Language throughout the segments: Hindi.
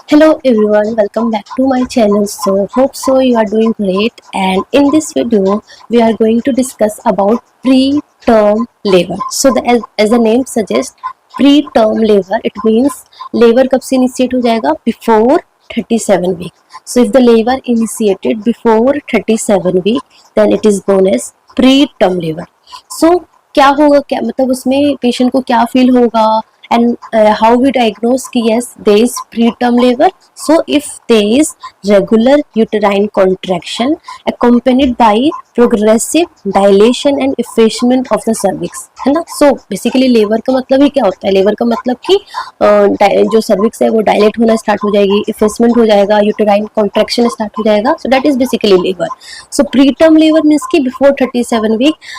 Hello everyone, welcome back to my channel. So hope so you are doing great, and in this video we are going to discuss about preterm labor. So as the name suggests, preterm labor, it means labor कब से initiate हो जाएगा? Before 37 week. So if the labor initiated before 37 week, then it is known as preterm labor. So क्या होगा, क्या मतलब उसमें पेशेंट को क्या फील होगा, and how we diagnose कि yes there is preterm labor. So if there is regular uterine contraction accompanied by progressive dilation and effacement of the cervix, है ना. So basically labor का मतलब ही क्या होता है? labor का मतलब कि जो cervix है वो dilate होना start हो जाएगी, effacement हो जाएगा, uterine contraction start हो जाएगा. So that is basically labor. So preterm labor means कि before 37 week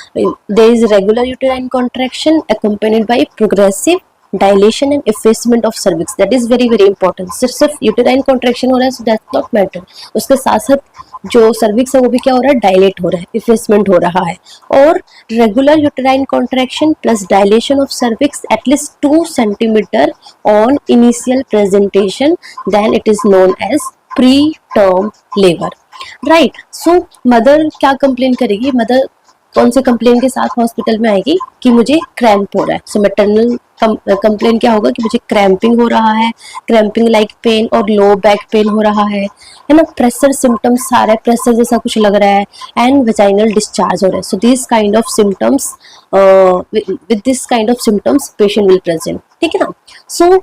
there is regular uterine contraction accompanied by progressive dilation and effacement of cervix. That is very very important. सिर्फ यूटेराइन कॉन्ट्रैक्शन हो रहा है, सो दैट नॉट मैटर. उसके साथ साथ जो सर्विक्स है वो भी क्या हो रहा है? डायलेट हो रहा है, इफेसमेंट हो रहा है. और regular uterine contraction plus dilation of cervix at least 2 centimetre on initial presentation, then it is known as preterm labour. Right. So mother क्या कंप्लेन करेगी? मदर कौन से कंप्लेन के साथ हॉस्पिटल में आएगी कि मुझे क्रैम्प हो रहा है? सो मैटरनल कंप्लेन क्या होगा कि मुझे क्रैम्पिंग हो रहा है, क्रैम्पिंग लाइक पेन और लो बैक पेन हो रहा है ना. प्रेशर सिम्टम्स सारे प्रेशर जैसा कुछ लग रहा है, एंड वेजाइनल डिस्चार्ज हो रहा है. So this kind of symptoms, with this kind of symptoms patient will present. ठीक है ना. सो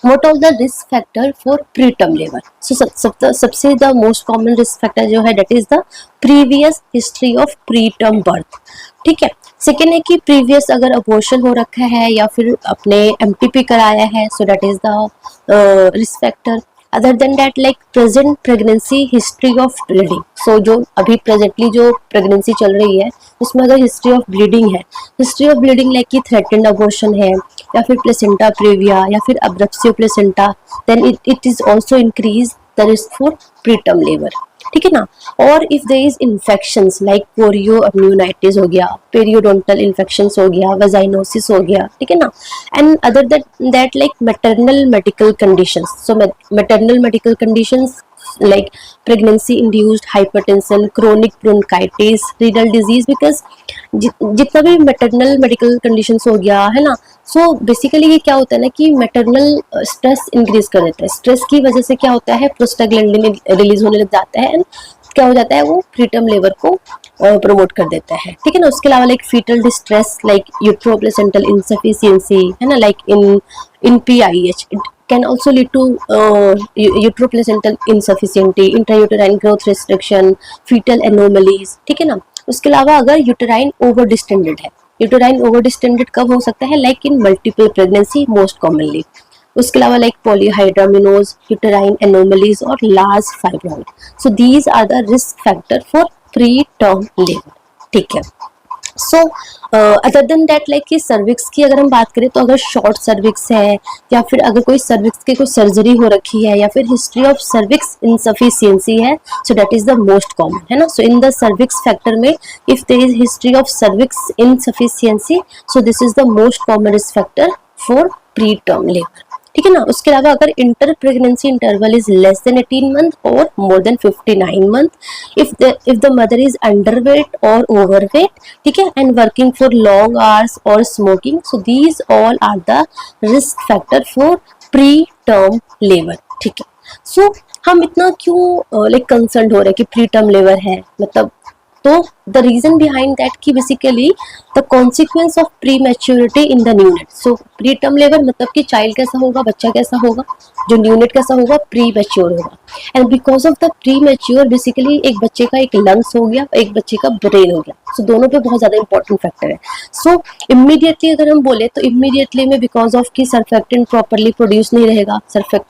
what all the risk factor for preterm labor? So सबसे the most common risk factor जो है that is the previous history of preterm birth. ठीक है. सेकेंड है कि प्रीवियस अगर अबॉर्शन हो रखा है या फिर अपने एमटीपी कराया है, so that is the risk factor. Other than that like present pregnancy history of bleeding. So जो अभी प्रेजेंटली जो प्रेगनेंसी चल रही है उसमें अगर हिस्ट्री ऑफ ब्लीडिंग है, हिस्ट्री ऑफ ब्लीडिंग लाइक कि थ्रेटेंड अबॉर्शन है या फिर प्लेसेंटा प्रेविया या फिर abruptio placenta, then it is also increase the risk for preterm labour. ठीक है ना. और if there is infections like chorioamnionitis हो गया, पेरियोडोंटल इन्फेक्शंस हो गया, वेजाइनोसिस हो गया. ठीक है ना. And other that like maternal medical conditions. So maternal medical conditions like pregnancy induced hypertension, chronic bronchitis, renal disease, because जितना भी maternal medical conditions हो गया है ना. सो बेसिकली ये क्या होता है ना कि मैटरनल स्ट्रेस इंक्रीज कर देता है. स्ट्रेस की वजह से क्या होता है? प्रोस्टाग्लैंडिन रिलीज होने लग जाता है, एंड क्या हो जाता है? वो प्रीटर्म लेबर को प्रमोट कर देता है. ठीक है ना. उसके अलावा like fetal distress like uteroplacental insufficiency है ना, like in PIH it can also lead to uteroplacental insufficiency, intrauterine growth restriction, fetal anomalies. ठीक है ना. उसके अलावा अगर यूटेराइन ओवर डिस्टेंडेड है, यूटेराइन ओवर डिस्टेंडेड कब हो सकता है? Like in multiple pregnancy most commonly. उसके अलावा लाइक पॉलीहाइड्रामिनोज, यूटेराइन एनोमलीज और large fibroid. So these are the risk factor for preterm labour. ठीक है. So other than that like कि सर्विक्स की अगर हम बात करें तो अगर शॉर्ट सर्विक्स है या फिर अगर कोई सर्विक्स की कोई सर्जरी हो रखी है या फिर हिस्ट्री ऑफ सर्विक्स इनसफिशियंसी है, so that is the most common है ना. So in the cervix factor में if there is history of cervix insufficiency, so this is the most common risk factor for preterm labour. ठीक है ना. उसके अलावा अगर inter pregnancy interval is less than 18 month और more than 59 month, if the mother is underweight और ओवरवेट, ठीक है, and working for long hours और smoking, so these all are the risk factor for preterm labour. ठीक है. सो हम इतना क्यों लाइक कंसर्न हो रहे हैं कि प्री टर्म लेबर है? मतलब तो द रीजन बिहाइंड दैट कि basically the consequence of pre maturity in the neonate. So pre term labour मतलब कि चाइल्ड कैसा होगा, बच्चा कैसा होगा, जो न्यूनेट कैसा होगा? प्री मैच्योर होगा. And because of the pre mature basically एक बच्चे का एक लंग्स हो गया, एक बच्चे का ब्रेन हो गया. सो दोनों पे बहुत ज्यादा इंपॉर्टेंट फैक्टर है. सो इमीडिएटली अगर हम बोले तो इमीडिएटली में बिकॉज ऑफ कि सर्फेक्टेंट प्रॉपरली प्रोड्यूस नहीं रहेगा,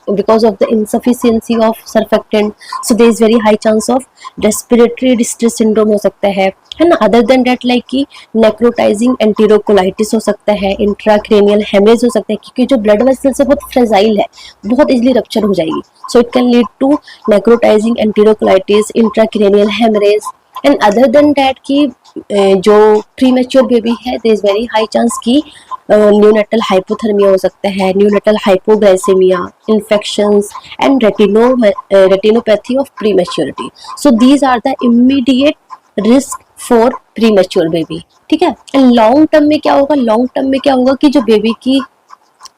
because of the insufficiency of surfactant, so there is very high chance of respiratory distress syndrome हो सकता है ना. अदर देन डेट लाइक कि नेक्रोटाइजिंग एंटीरोकोलाइटिस हो सकता है, इंट्राक्रेनियल हेमरेज हो सकता है, क्योंकि जो ब्लड वेसल्स है बहुत फ्रेजाइल है, बहुत इजीली रप्चर हो जाएगी. So it can lead to necrotising enterocolitis, intracranial haemorrhage, and other than that कि जो प्री मेच्योर बेबी है there is very high chance कि न्यूनेटल हाइपोथर्मिया हो सकता है, neonatal hypoglycaemia, infections and retinopathy of prematurity. So these are the immediate risk for premature baby. ठीक है. एंड लॉन्ग टर्म में क्या होगा, लॉन्ग टर्म में क्या होगा कि जो बेबी की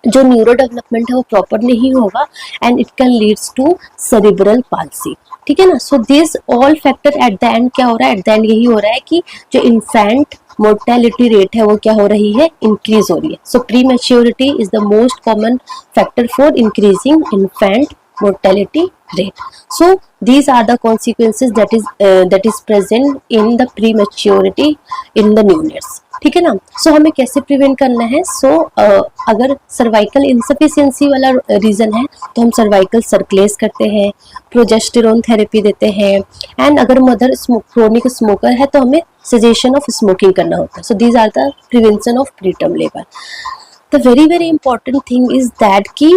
जो न्यूरो डेवलपमेंट है वो प्रॉपर नहीं होगा and it can leads to cerebral palsy. ठीक है ना. So this all factor at the end क्या हो रहा है, एट द एंड यही हो रहा है कि जो इन्फेंट मोर्टेलिटी रेट है वो क्या हो रही है, इंक्रीज हो रही है. सो pre maturity is the most common factor for increasing infant mortality rate. So these are the consequences that is present in the prematurity in the neonates. ठीक है ना. सो हमें कैसे प्रिवेंट करना है. सो अगर सर्वाइकल इनसफिशियंसी वाला रीजन है तो हम सर्वाइकल सर्कुलेस करते हैं, प्रोजेस्टेरोन थेरेपी देते हैं. एंड अगर मदर क्रोनिक स्मोकर है तो हमें सजेशन ऑफ स्मोकिंग करना होता है. So these are the prevention of preterm labour. The very very important thing is that कि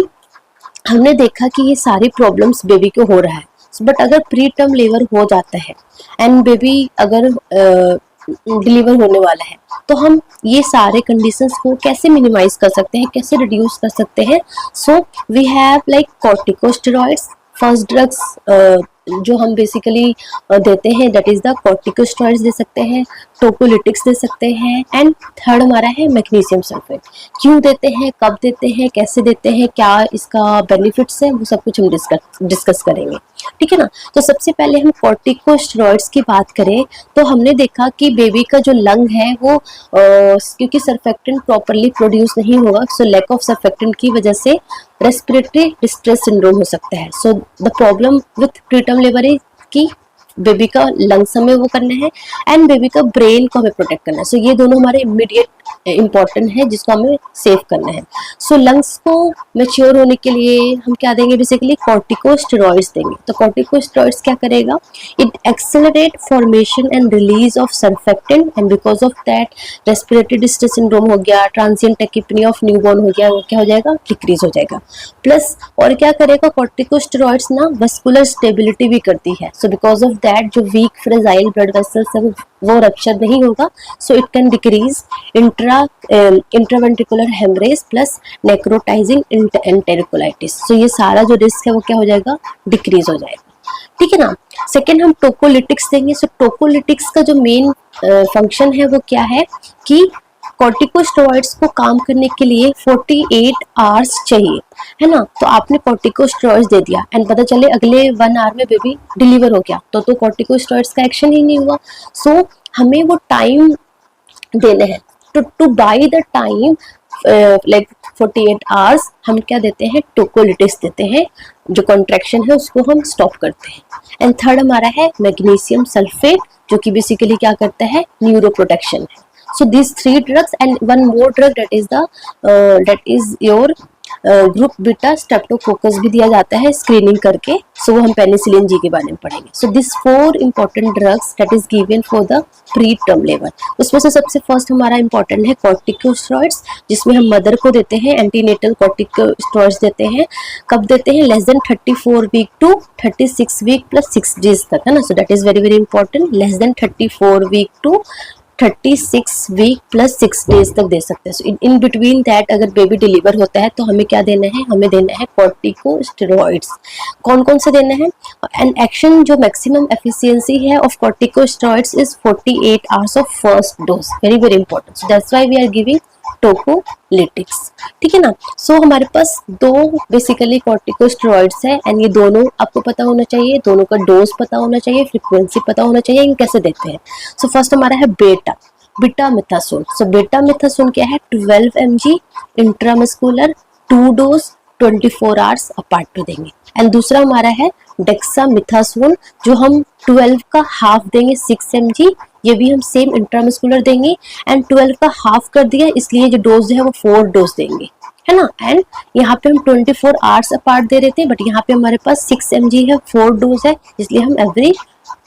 हमने देखा कि ये सारी प्रॉब्लम्स बेबी को हो रहा है. बट अगर प्री टर्म लेबर हो जाता है एंड बेबी अगर डिलीवर होने वाला है तो हम ये सारे कंडीशंस को कैसे मिनिमाइज कर सकते हैं, कैसे रिड्यूस कर सकते हैं. So we have like corticosteroids. First drugs जो हम बेसिकली देते हैं दैट इज द कॉर्टिकोस्टेरॉइड्स दे सकते हैं, टोकोलिटिक्स दे सकते हैं. एंड थर्ड हमारा है मैग्नीशियम सल्फेट. क्यों देते हैं, कब देते हैं, कैसे देते हैं, क्या इसका बेनिफिट्स है, वो सब कुछ हम डिस्कस करेंगे. ठीक है ना. तो सबसे पहले हम कॉर्टिकोस्टेरॉइड्स की बात करें तो हमने देखा कि बेबी का जो लंग है वो क्योंकि सर्फेक्टेंट प्रॉपरली प्रोड्यूस नहीं होगा, सो लैक ऑफ सर्फेक्टेंट की वजह से रेस्पिरेटरी डिस्ट्रेस सिंड्रोम हो सकता है. So the problem with preterm labour is कि बेबी का लंग्स हमें वो करना है एंड बेबी का ब्रेन को हमें प्रोटेक्ट करना है. सो ये दोनों हमारे इमीडिएट इंपॉर्टेंट है जिसको हमें सेव करना है. सो लंग्स को मैच्योर होने के लिए हम क्या देंगे, बेसिकली कॉर्टिकोस्टेरॉइड्स देंगे. तो कॉर्टिकोस्टेरॉइड्स क्या करेगा, it accelerate formation and release of surfactant and because of that respiratory distress syndrome हो गया, ट्रांसिएंट टैकिपनी ऑफ न्यूबॉर्न हो गया, वो क्या हो जाएगा, डिक्रीज हो जाएगा. प्लस और क्या करेगा, कॉर्टिकोस्टेरॉइड्स ना वस्कुलर स्टेबिलिटी भी करती है. सो बिकॉज ऑफ दैट जो वीक फ्रेजाइल ब्लड वेसल्स है वो रप्चर नहीं होगा. So it can decrease intraventricular haemorrhage plus necrotising enterocolitis. So ये सारा जो रिस्क है वो क्या हो जाएगा, डिक्रीज हो जाएगा. ठीक है ना. सेकेंड हम टोकोलिटिक्स देंगे. सो टोकोलिटिक्स का जो मेन फंक्शन है वो क्या है कि कॉर्टिकोस्टेरॉइड्स को काम करने के लिए 48 आवर्स चाहिए, है ना. तो आपने कॉर्टिकोस्टेरॉइड्स दे दिया एंड पता चले अगले 1 आवर में बेबी डिलीवर हो गया तो कॉर्टिकोस्टेरॉइड्स का एक्शन ही नहीं हुआ. सो हमें वो टाइम देने हैं. Two by the time like 48 hours हम क्या देते हैं, टोकोलिटिक्स देते हैं. जो कॉन्ट्रैक्शन है उसको हम स्टॉप करते हैं. एंड थर्ड हमारा है मैग्नीशियम सल्फेट जो कि बेसिकली क्या करता है, न्यूरो प्रोटेक्शन है. So these 3 drugs and one more drug that is your group beta Streptococcus भी दिया जाता है स्क्रीनिंग करके. सो वो हम पेनिसिलिन जी के बारे में पढ़ेंगे. So this 4 important drugs that is given for the preterm labour. उसमें से सबसे फर्स्ट हमारा इंपॉर्टेंट है कॉर्टिकोस्टेरॉइड्स जिसमें हम मदर को देते हैं. एंटीनेटल कॉर्टिकोस्टेरॉइड्स देते हैं. कब देते हैं, less than 34 week to 36 week plus 6 days तक, है ना. So that is very very important. Less than 34 week to 36 week plus 6 days तक दे सकते हैं. सो इन बिटवीन दैट अगर बेबी डिलीवर होता है तो हमें क्या देना है, हमें देना है कॉर्टिकोस्टेरॉइड्स. कौन कौन से देना है. एंड एक्शन जो मैक्सिमम एफिशिएंसी है of corticosteroids is 48 hours of first dose. Very very important. So that's why we are giving tocolytics. ठीक है ना. सो हमारे पास 2 बेसिकली कॉर्टिकोस्टेरॉइड्स है एंड ये दोनों आपको पता होना चाहिए, दोनों का डोज पता होना चाहिए, फ्रीक्वेंसी पता होना चाहिए, इन कैसे देते हैं. सो फर्स्ट हमारा है बीटामिथासोन. सो बीटामिथासोन क्या है, 12 mg intramuscular 2 dose 24 hours apart पे देंगे. एंड दूसरा हमारा है डेक्सामिथासोन जो हम 12 का हाफ देंगे 6 mg. ये भी हम सेम इंट्रामस्कुलर देंगे एंड 12 का हाफ कर दिया इसलिए जो डोज है वो 4 डोज देंगे, है ना. एंड यहाँ पे हम 24 आवर्स अपार्ट दे रहे थे बट यहाँ पे हमारे पास 6 mg है, 4 डोज है, इसलिए हम एवरी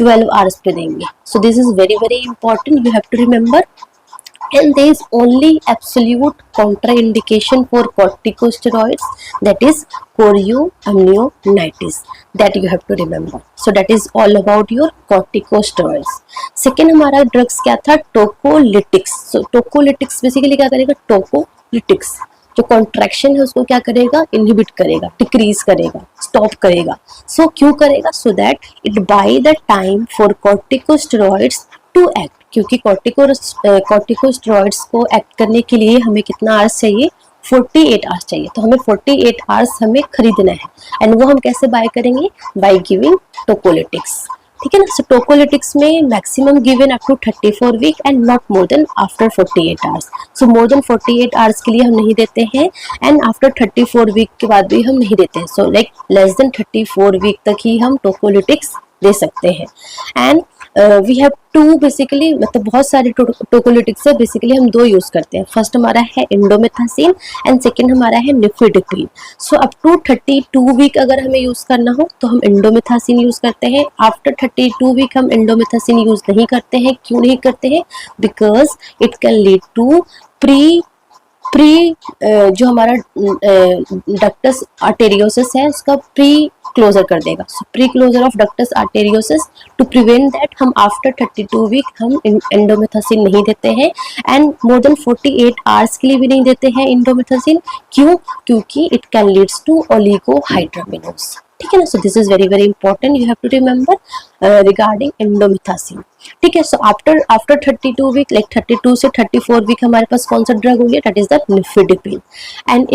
12 आवर्स पे देंगे. So this is very very important. You have to remember and there is only absolute contraindication for corticosteroids, that is chorioamnionitis, that you have to remember. So that is all about your corticosteroids. second हमारा ड्रग्स क्या था, टोकोलिटिक्स. सो टोकोलिटिक्स बेसिकली क्या करेगा, टोकोलिटिक्स जो कॉन्ट्रैक्शन है उसको क्या करेगा, इनहिबिट करेगा, डिक्रीज करेगा, स्टॉप करेगा. सो क्यों करेगा, so that it by the time for corticosteroids to act, क्योंकि कॉर्टिकोस्टेरॉइड्स को एक्ट करने के लिए हमें कितना आवर्स चाहिए, 48 आवर्स चाहिए. तो हमें 48 आवर्स हमें खरीदना है, एंड वो हम कैसे बाय करेंगे, बाय गिविंग टोकोलिटिक्स. ठीक है ना. सो टोकोलिटिक्स में maximum given up to 34 week and not more than after 48 hours. So more than 48 hours के लिए हम नहीं देते हैं, एंड आफ्टर 34 वीक के बाद भी हम नहीं देते हैं. So like less than 34 week तक ही हम टोकोलिटिक्स दे सकते हैं. And we have to basically, मतलब बहुत सारे टोकोलिटिक्स है, बेसिकली हम दो यूज करते हैं. फर्स्ट हमारा है इंडोमेथासिन एंड सेकेंड हमारा है nifedipine. So up to 32 week अगर हमें यूज करना हो तो हम इंडोमेथासिन यूज करते हैं. आफ्टर 32 वीक हम इंडोमेथासिन यूज नहीं करते हैं. क्यों नहीं करते हैं, because it can lead to pre जो हमारा डक्टस आर्टेरियोसिस है उसका प्री क्लोजर कर देगा. So pre closure of ductus arteriosus, to prevent that हम आफ्टर 32 वीक हम इंडोमेथासिन नहीं देते हैं, एंड मोर देन 48 आवर्स के लिए भी नहीं देते हैं इंडोमेथासिन. क्यों, क्योंकि it can leads to oligohydramnios. ठीक है ना. So this is very very important, you have to remember regarding indomethacin. ठीक है. सो आफ्टर 32 वीक, लाइक 32 से 34 वीक हमारे पास कौन सा ड्रग हो गया, that is the nifedipine. And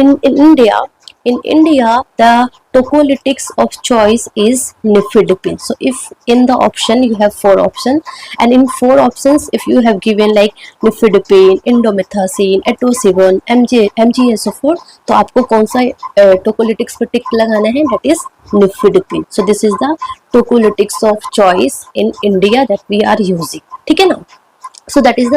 in India the tocolytics of choice is nifedipine. So if in the option you have 4 options, and in 4 options if you have given like nifedipine, indomethacin, atosiban, MGSO4, तो आपको कौन सा tocolytics पे टिक लगाना है, that is nifedipine. So this is the tocolytics of choice in India that we are using. ठीक है ना. So that is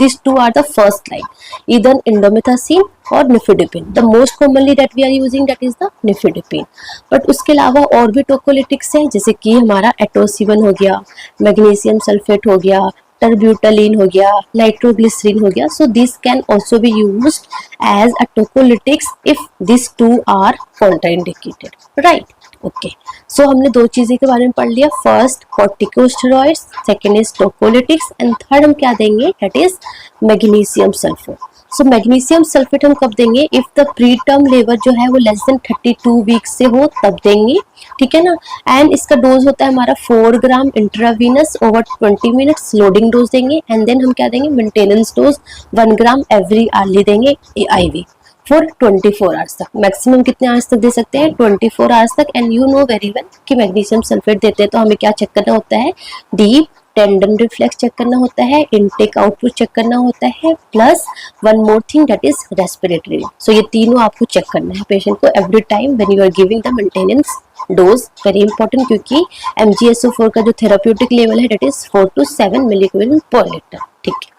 these two are the first line, either indomethacin और nifedipine. The most commonly that we are using, that is the nifedipine. But उसके अलावा और भी टोकोलिटिक्स हैं, जैसे कि हमारा एटोसिबन हो गया, मैग्नीशियम सल्फेट हो गया, टर्ब्यूटलिन हो गया, नाइट्रोग्लिसरीन हो गया. So this can also be used as a tocolytics if these two are contraindicated, right? Okay. So हमने दो चीजें के बारे में पढ़ लिया. First corticosteroids, second is tocolytics, and third हम क्या देंगे, that is magnesium sulphate. So magnesium sulphate हम कब देंगे, if the preterm level जो है वो लेस देन 32 वीक से हो तब देंगे. ठीक है ना. एंड इसका डोज होता है हमारा 4 gram intravenous over 20 minutes, loading dose देंगे. एंड देन हम क्या देंगे, maintenance dose 1 gram every hourly देंगे IV फॉर 24 आवर्स तक. मैक्सिमम कितने आवर्स तक दे सकते हैं, 24 आवर्स तक. And you know very well कि मैग्नीशियम सल्फेट देते हैं तो हमें क्या चेक करना होता है, डीप टेंडन रिफ्लेक्स चेक करना होता है, इनटेक आउटपुट चेक करना होता है, plus one more thing that is respiratory. So ये तीनों आपको चेक करना है पेशेंट को every time when you are giving the maintenance dose. Very important, क्योंकि MgSO4 का जो थेराप्यूटिक लेवल है that is 4 to 7 milligram per litre. ठीक है.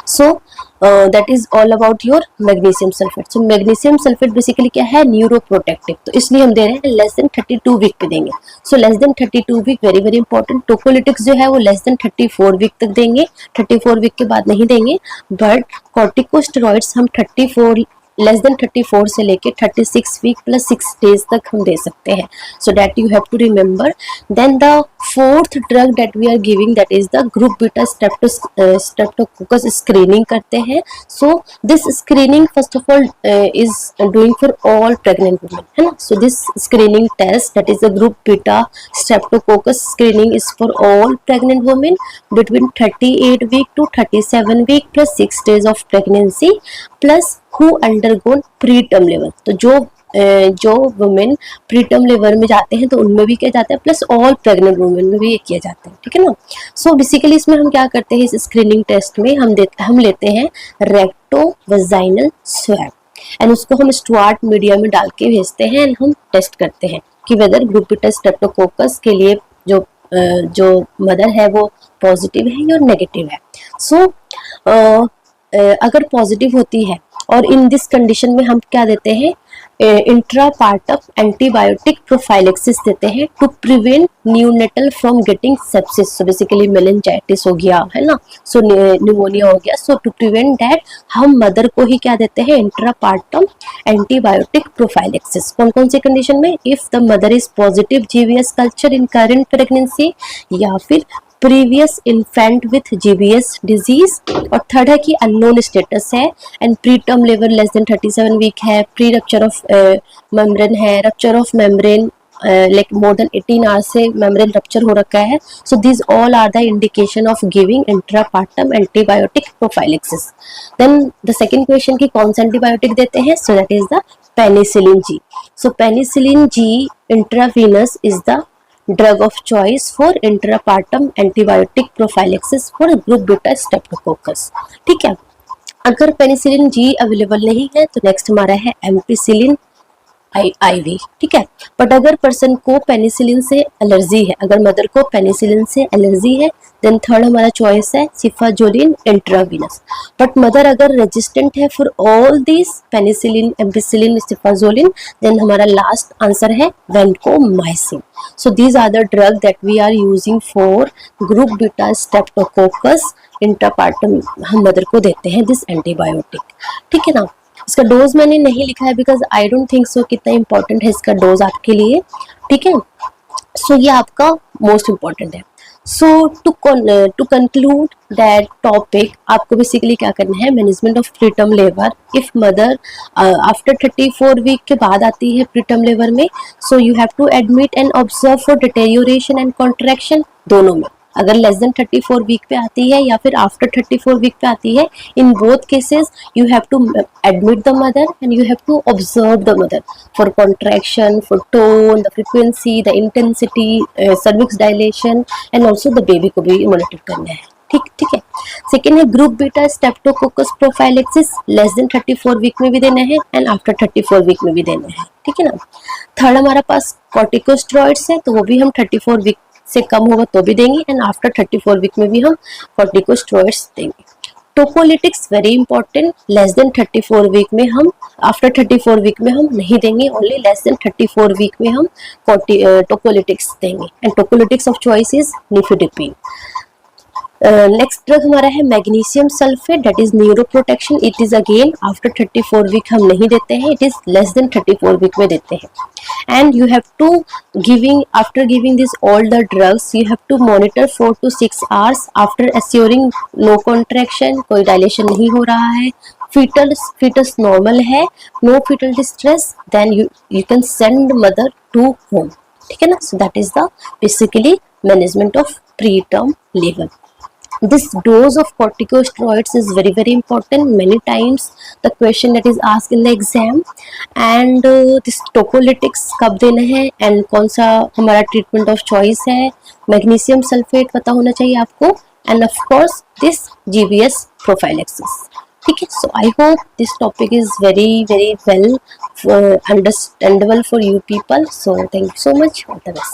So that is all about your magnesium sulfate. So magnesium sulfate basically क्या है, न्यूरोप्रोटेक्टिव. तो इसलिए हम दे रहे हैं लेस देन 32 वीक पे देंगे. So less than 32 week very very important. Tocolytics जो है वो लेस देन 34 वीक तक देंगे, 34 वीक के बाद नहीं देंगे. बट कॉर्टिकोस्टेरॉइड्स हम 34 लेस देन 34 से लेके 36 वीक प्लस 6 डेज तक हम दे सकते हैं. So that you have to remember. Then the fourth drug that we are giving, that is the group beta streptococcus screening करते हैं. So this screening first of all is doing for all pregnant women, है ना. So this screening test that is the group beta streptococcus screening is for all pregnant women between 38 week to 37 week plus 6 days of pregnancy, plus who undergone preterm level. तो जो वुमेन प्रीटर्म लेवल में जाते हैं तो उनमें भी किया जाता है, प्लस ऑल प्रेग्नेंट वुमेन में भी ये किया जाता है. ठीक है ना. सो बेसिकली इसमें हम क्या करते हैं, इस स्क्रीनिंग टेस्ट में हम लेते हैं रेक्टो वजाइनल स्वैब, एंड उसको हम स्टुअर्ट मीडिया में डाल के भेजते हैं, एंड हम टेस्ट करते हैं कि वेदर ग्रुप बीटा स्ट्रेप्टोकोकस के लिए जो मदर है वो पॉजिटिव है या नेगेटिव है. सो अगर पॉजिटिव होती है, और इन दिस कंडीशन में हम क्या देते हैं, इंट्रापार्टम एंटीबायोटिक प्रोफाइलेक्सिस देते हैं to prevent neonatal from getting sepsis. So basically meningitis हो गया है ना, सो न्यूमोनिया हो गया, सो टू प्रिवेंट दैट हम मदर को ही क्या देते हैं, इंट्रापार्टम एंटीबायोटिक प्रोफाइलेक्सिस। कौन कौन सी कंडीशन में, if the mother is positive जीवीएस कल्चर इन करेंट प्रेगनेंसी, या फिर previous infant with GBS disease, और थर्ड है कि अननोन स्टेटस है and preterm labour less than 37 week है, प्री रप्चर ऑफ मेम्ब्रेन है, rupture of membrane like more than 18 hours से मेम्ब्रेन रप्चर हो रखा है। So this all are the indication of giving intrapartum antibiotic prophylaxis. Then the second question की कौन सा एंटीबायोटिक देते हैं, so that is the penicillin G. So penicillin G intravenous is the drug of choice for intrapartum antibiotic prophylaxis for group beta Streptococcus. ठीक है, अगर पेनिसिलिन जी अवेलेबल नहीं है तो नेक्स्ट हमारा है एम्पिसिलिन आईवी। ठीक है, बट अगर पर्सन को पेनिसिलिन से एलर्जी है, अगर मदर को पेनिसिलिन से एलर्जी है, देन थर्ड हमारा चॉइस है सिफाजोलिन इंट्रावीनस। बट मदर अगर रेजिस्टेंट है for all this penicillin, ampicillin, cefazolin, then हमारा लास्ट आंसर है vancomycin. So these are the drug that we are using for group beta streptococcus intrapartum, हम मदर को देते हैं दिस एंटीबायोटिक। ठीक है ना, इसका डोज मैंने नहीं लिखा है because I don't think so कितना इंपॉर्टेंट है इसका डोज आपके लिए। ठीक है, सो ये आपका मोस्ट इंपॉर्टेंट है। So to conclude that topic, आपको बेसिकली क्या करना है, management of preterm labour. If mother after 34 week के बाद आती है प्रीटर्म लेबर में, so you have to admit and observe for deterioration and contraction, दोनों में। अगर लेस देन 34 वीक पे आती है या फिर आफ्टर 34 वीक पे आती है, in both cases you have to admit the mother and you have to observe the mother for contraction, for tone, the frequency, the intensity, cervix dilation, and also the baby को भी मॉनिटर करना है। ठीक है। सेकेंड है group beta streptococcus prophylaxis, less than 34 week में भी देना है एंड आफ्टर 34 वीक में भी देना है। ठीक है ना। थर्ड हमारे पास कॉर्टिकोस्टेरॉइड्स है, तो वो भी हम 34 वीक से कम होगा तो भी देंगे एंड आफ्टर 34 वीक में भी हम कॉर्टिकोस्टेरॉइड्स देंगे। Tocolytics very important, less than 34 week में हम, आफ्टर 34 वीक में हम नहीं देंगे, ओनली लेस देन 34 वीक में हम टोकोलिटिक्स देंगे and tocolytics of choice is nifedipine. Next drug हमारा है magnesium sulphate, that is neuroprotection. It is again after 34 week हम नहीं देते हैं, it is less than 34 week में देते हैं। And you have to giving, after giving this all the drugs you have to monitor 4 to 6 hours after assuring no contraction, कोई डायलेशन नहीं हो रहा है, fetus नॉर्मल है, no fetal distress, then you can send mother to home। ठीक है ना। So that is the basically management of preterm labour. This dose of corticosteroids is very important. Many times the question that is asked in the exam, and this tocolytics कब देना है and कौन सा हमारा ट्रीटमेंट ऑफ चॉइस है, मैग्नीशियम सल्फेट पता होना चाहिए आपको, and of course this GBS prophylaxis। ठीक है। So I hope this topic is very well understandable for you people. So thank you so much. All the best.